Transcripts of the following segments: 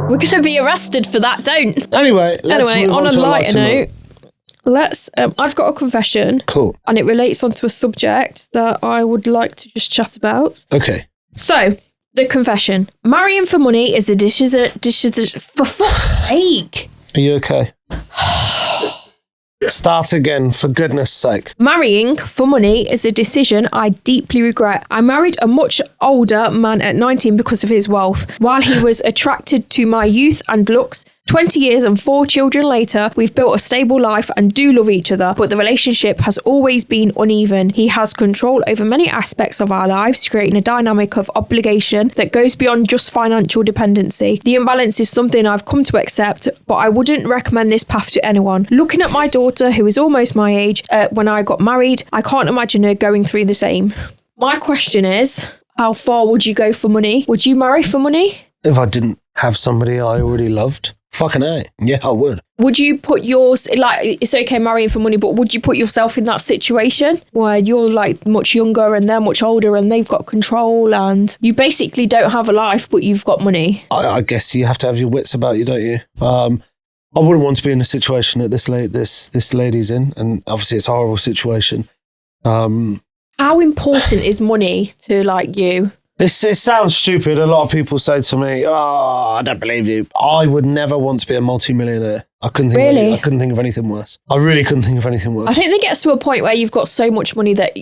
we're going to be arrested for that. Don't. Anyway, on a lighter note, I've got a confession. Cool. And it relates onto a subject that I would like to just chat about. Okay. So, the confession. Marrying for money is a decision for fuck's sake. Are you okay? Start again, for goodness sake. Marrying for money is a decision I deeply regret. I married a much older man at 19 because of his wealth. While he was attracted to my youth and looks, 20 years and 4 children later, we've built a stable life and do love each other, but the relationship has always been uneven. He has control over many aspects of our lives, creating a dynamic of obligation that goes beyond just financial dependency. The imbalance is something I've come to accept, but I wouldn't recommend this path to anyone. Looking at my daughter, who is almost my age, when I got married, I can't imagine her going through the same. My question is, how far would you go for money? Would you marry for money? If I didn't have somebody I already loved? Fucking A. Yeah, I would. Would you put it's okay marrying for money, but would you put yourself in that situation where you're like much younger and they're much older and they've got control and you basically don't have a life, but you've got money? I guess you have to have your wits about you, don't you? I wouldn't want to be in a situation that this lady's in, and obviously it's a horrible situation. How important is money to like you? It sounds stupid. A lot of people say to me, "Oh, I don't believe you." I would never want to be a multi-millionaire. I couldn't think of anything worse. I really couldn't think of anything worse. I think it gets to a point where you've got so much money that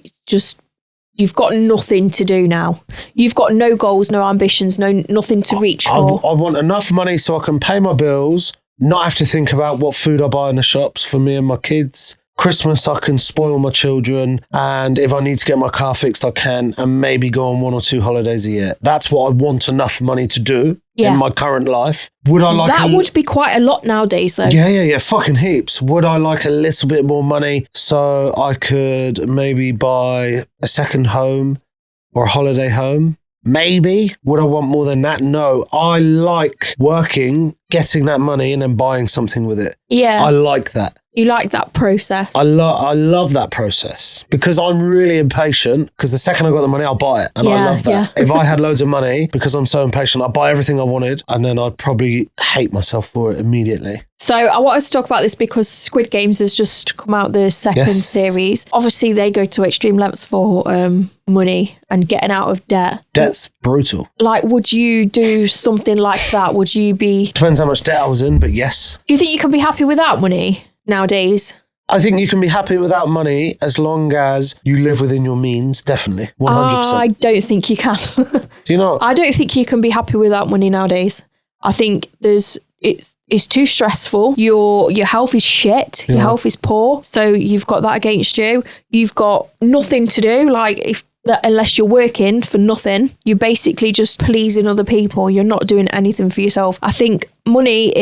you've got nothing to do now. You've got no goals, no ambitions, nothing to reach for. I want enough money so I can pay my bills, not have to think about what food I buy in the shops for me and my kids. Christmas, I can spoil my children, and if I need to get my car fixed, I can, and maybe go on 1 or 2 holidays a year. That's what I want enough money to do in my current life. Would I like that? Would be quite a lot nowadays, though. Yeah, fucking heaps. Would I like a little bit more money so I could maybe buy a second home or a holiday home? Maybe. Would I want more than that? No. I like working, getting that money, and then buying something with it. Yeah. I like that. You like that process? I love that process because I'm really impatient, because the second I got the money, I'll buy it. And I love that. If I had loads of money, because I'm so impatient, I'd buy everything I wanted, and then I'd probably hate myself for it immediately. So I want us to talk about this because Squid Games has just come out, the second series. Obviously, they go to extreme lengths for money and getting out of debt. Debt's brutal. Like, would you do something like that? Would you be... Depends how much debt I was in, but yes. Do you think you can be happy without money nowadays? I think you can be happy without money as long as you live within your means, definitely, 100%. I don't think you can. Do you know? I don't think you can be happy without money nowadays. I think it's too stressful. Your health is shit. Your health is poor. So you've got that against you. You've got nothing to do. Unless you're working for nothing, you're basically just pleasing other people. You're not doing anything for yourself. I think money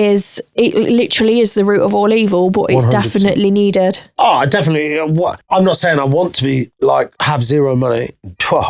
literally is the root of all evil, but it's 100%. Definitely needed. Oh, definitely. I'm not saying I want to be have zero money.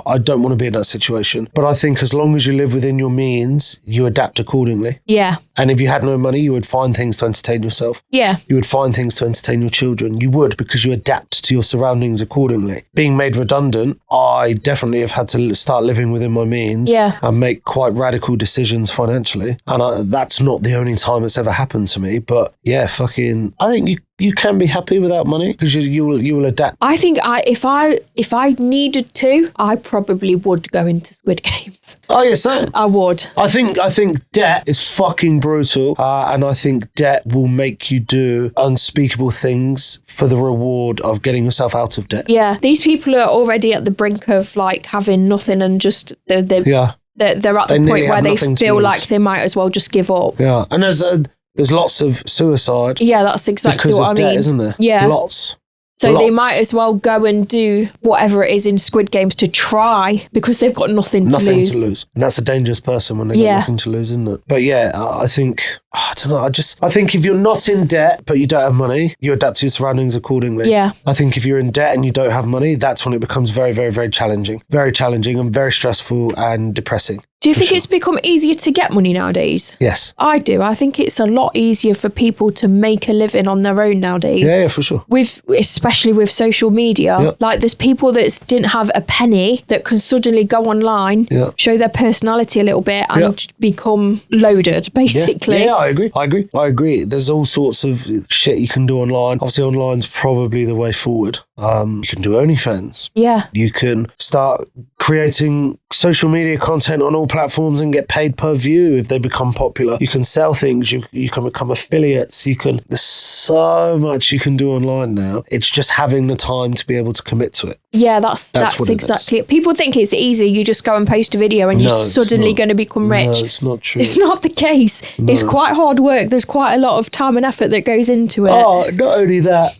I don't want to be in that situation. But I think as long as you live within your means, you adapt accordingly. Yeah. And if you had no money, you would find things to entertain yourself. Yeah. You would find things to entertain your children. You would, because you adapt to your surroundings accordingly. Being made redundant, I definitely have had to start living within my means and make quite radical decisions financially. And that's not the only time it's ever happened to me. But yeah, I think you can be happy without money because you will adapt. I think if I needed to, I probably would go into Squid Games. Oh, yeah, same. I would. I think debt is fucking brutal, and I think debt will make you do unspeakable things for the reward of getting yourself out of debt. Yeah, these people are already at the brink of having nothing and just they're at the point where they feel like they might as well just give up. Yeah, and there's lots of suicide. Yeah, that's exactly what I mean. Because of debt, isn't there? Yeah. Lots. So they might as well go and do whatever it is in Squid Games to try because they've got nothing to lose. Nothing to lose. And that's a dangerous person when they've got nothing to lose, isn't it? But yeah, I think, I don't know, I think if you're not in debt but you don't have money, you adapt to your surroundings accordingly. Yeah. I think if you're in debt and you don't have money, that's when it becomes very, very, very challenging. Very challenging and very stressful and depressing. Do you think it's become easier to get money nowadays? Yes. I do. I think it's a lot easier for people to make a living on their own nowadays. Yeah, for sure. Especially with social media. Like there's people that didn't have a penny that can suddenly go online, show their personality a little bit and become loaded, basically. Yeah, I agree. There's all sorts of shit you can do online. Obviously, online's probably the way forward. You can do OnlyFans. Yeah. You can start creating social media content on all platforms and get paid per view if they become popular. You can sell things. You can become affiliates. There's so much you can do online now. It's just having the time to be able to commit to it. Yeah, that's exactly it. People think it's easy. You just go and post a video and you're suddenly going to become rich. No, it's not true. It's not the case. No. It's quite hard work. There's quite a lot of time and effort that goes into it. Oh, not only that,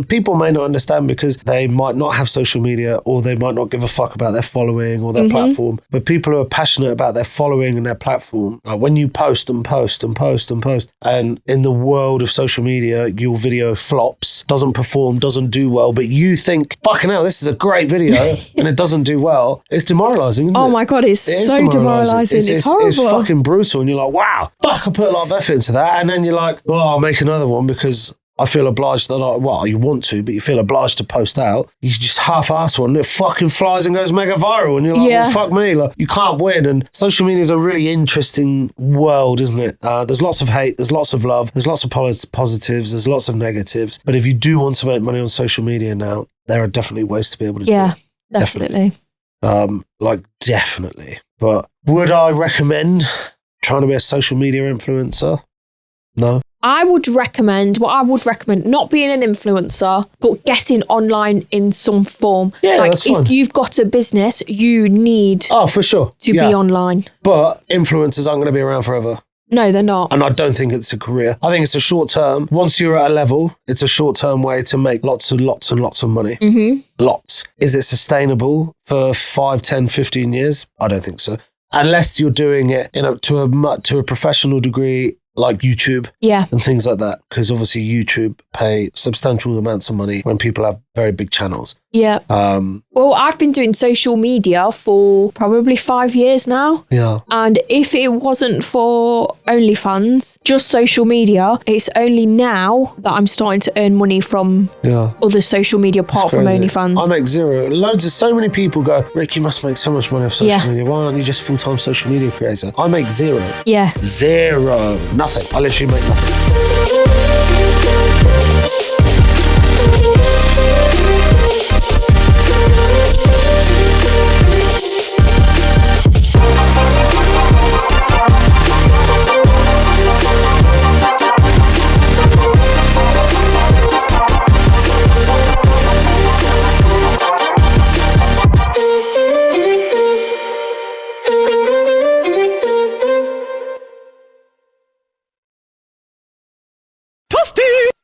people may not understand because they might not have social media or they might not give a fuck about their following or their platform. But people who are passionate about their following and their platform, when you post and post and post and post, and in the world of social media, your video flops, doesn't perform, doesn't do well, but you think, fucking hell, this is a great video, and it doesn't do well, it's demoralising, isn't it? Oh my God, it's so demoralising. It's horrible. It's fucking brutal, and you're like, wow, fuck, I put a lot of effort into that, and then you're like, well, I'll make another one because I feel obliged that you want to, but you feel obliged to post out. You just half-ass one, and it fucking flies and goes mega viral, and you're like, well, fuck me, like, you can't win. And social media is a really interesting world, isn't it? There's lots of hate, there's lots of love, there's lots of positives, there's lots of negatives. But if you do want to make money on social media now, there are definitely ways to be able to do it. Yeah, definitely. Definitely. But would I recommend trying to be a social media influencer? No. I would recommend not being an influencer, but getting online in some form. Yeah, that's fine. If you've got a business, you need for sure to be online. But influencers aren't going to be around forever. No, they're not. And I don't think it's a career. I think it's a short term. Once you're at a level, it's a short term way to make lots and lots of money. Mm-hmm. Lots. Is it sustainable for 5, 10, 15 years? I don't think so. Unless you're doing it to a professional degree, like YouTube and things like that, because obviously YouTube pay substantial amounts of money when people have very big channels. Yeah. Well, I've been doing social media for probably 5 years now. Yeah. And if it wasn't for OnlyFans, just social media, it's only now that I'm starting to earn money from other social media apart from OnlyFans. I make zero. So many people go, Rick, you must make so much money off social media. Why aren't you just full-time social media creator? I make zero. Yeah. Zero. Nothing. I literally make nothing.